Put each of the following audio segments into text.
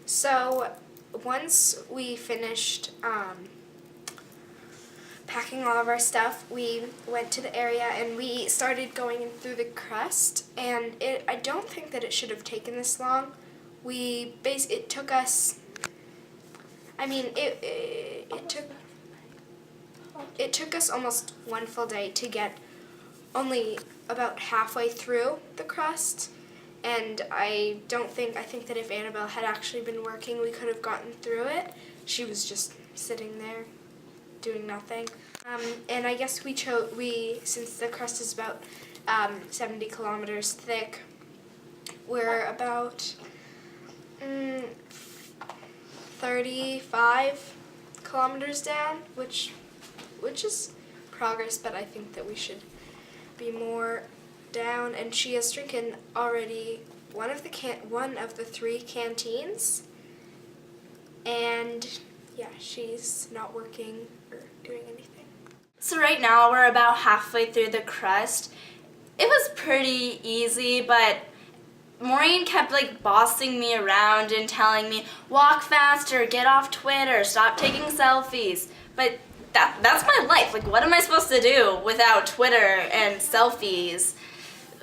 So once we finished packing all of our stuff, we went to the area and we started going in through the crust. And I don't think that it should have taken this long. It took us. I mean, it took us almost one full day to get only about halfway through the crust. And I think that if Annabelle had actually been working, we could have gotten through it. She was just sitting there doing nothing. And I guess since the crust is about 70 kilometers thick, we're about 35 kilometers down, which is progress, but I think that we should be more down. And she has drinking already one of the 3 canteens, and yeah, she's not working or doing anything. So right now we're about halfway through the crust. It was pretty easy, but Maureen kept bossing me around and telling me, walk faster, get off Twitter, stop taking selfies. But that's my life. What am I supposed to do without Twitter and selfies?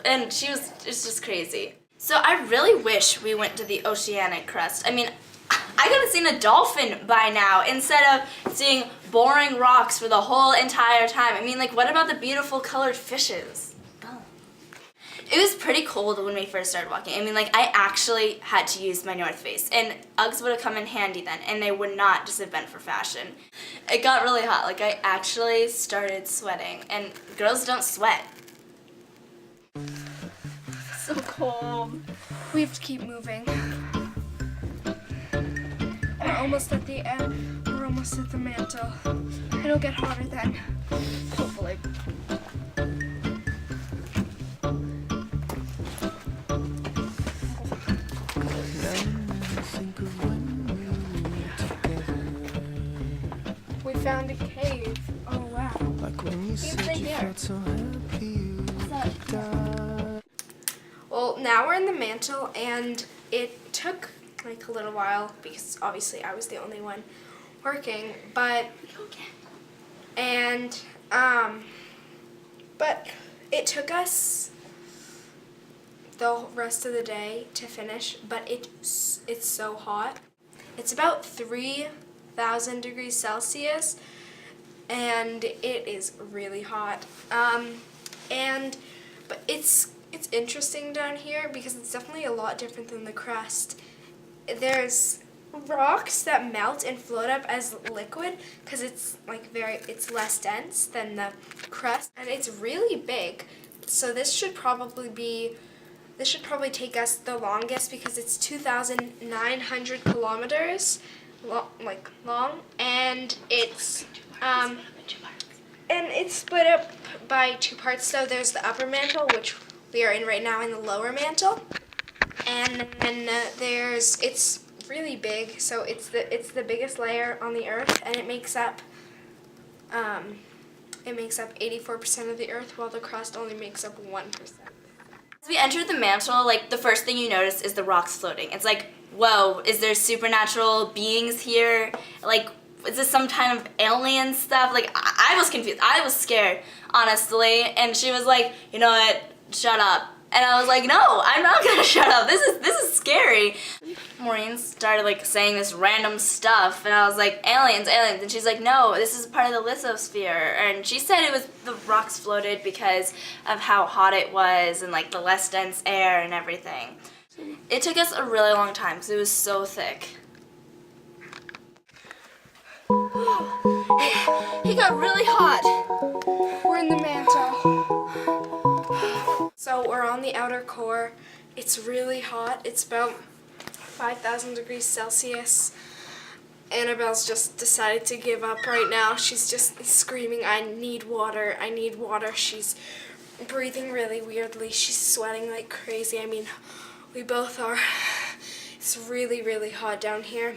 And it's just crazy. So I really wish we went to the oceanic crust. I mean, I could have seen a dolphin by now instead of seeing boring rocks for the whole entire time. I mean, what about the beautiful colored fishes? Oh. It was pretty cold when we first started walking. I mean, I actually had to use my North Face, and Uggs would have come in handy then, and they would not just have been for fashion. It got really hot. I actually started sweating, and girls don't sweat. So cold. We have to keep moving. We're almost at the end. We're almost at the mantle. It'll get hotter then, hopefully. We found a cave. Oh wow. Seems right here. Well, now we're in the mantle, and it took a little while because obviously I was the only one working, but it took us the rest of the day to finish, but it's so hot. It's about 3,000 degrees Celsius, and it is really hot. But it's interesting down here because it's definitely a lot different than the crust. There's rocks that melt and float up as liquid because it's it's less dense than the crust, and it's really big. So this should probably take us the longest because it's 2,900 kilometers long, and it's split up by 2 parts. So there's the upper mantle, which we are in right now, in the lower mantle, and then it's really big. So it's the biggest layer on the Earth, and it makes up 84% of the Earth, while the crust only makes up 1%. As we enter the mantle, the first thing you notice is the rocks floating. It's whoa, is there supernatural beings here? Is this some kind of alien stuff? I was confused. I was scared, honestly. And she was like, you know what, shut up. And I was like, no, I'm not gonna shut up. This is scary. Maureen started saying this random stuff, and I was like, aliens. And she's like, no, this is part of the lithosphere. And she said it was the rocks floated because of how hot it was and the less dense air and everything. It took us a really long time because it was so thick. It got really hot. We're in the mantle. So we're on the outer core. It's really hot. It's about 5,000 degrees Celsius. Annabelle's just decided to give up right now. She's just screaming, I need water, I need water. She's breathing really weirdly. She's sweating like crazy. I mean, we both are. It's really, really hot down here.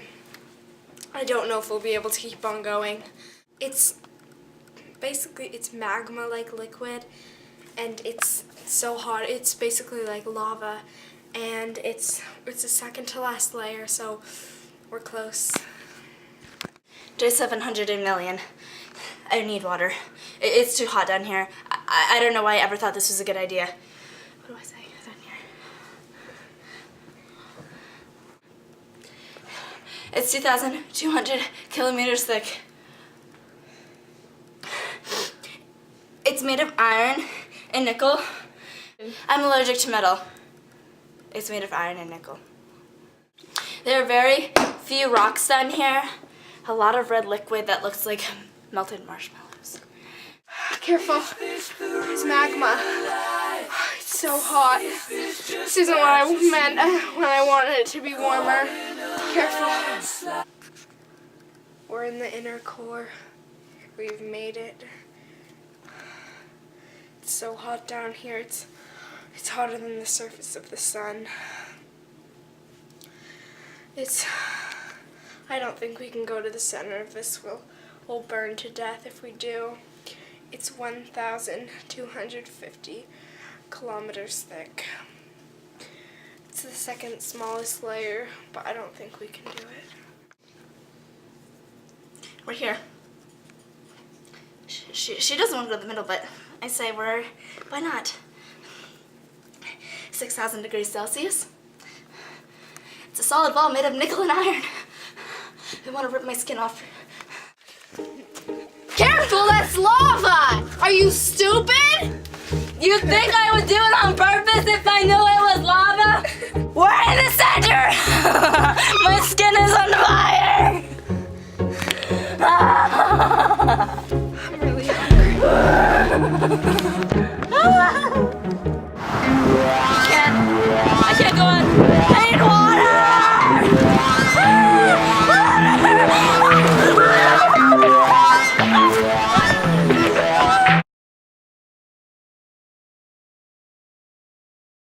I don't know if we'll be able to keep on going. It's magma-like liquid, and it's so hot. It's basically like lava, and it's the second to last layer, so We're close. Day 700 in million. I need water. It's too hot down here. I don't know why I ever thought this was a good idea. What do I say down here? It's 2,200 kilometers thick. It's made of iron and nickel. I'm allergic to metal. It's made of iron and nickel. There are very few rocks down here. A lot of red liquid that looks like melted marshmallows. Careful. It's magma. It's so hot. This isn't what I meant when I wanted it to be warmer. Careful. We're in the inner core. We've made it. It's so hot down here. It's hotter than the surface of the sun. I don't think we can go to the center of this. We'll burn to death if we do. It's 1,250 kilometers thick. It's the second smallest layer, but I don't think we can do it. We're here. She doesn't want to go to the middle, but I say why not? 6,000 degrees Celsius. It's a solid ball made of nickel and iron. I want to rip my skin off. Careful, that's lava! Are you stupid? You think I would do it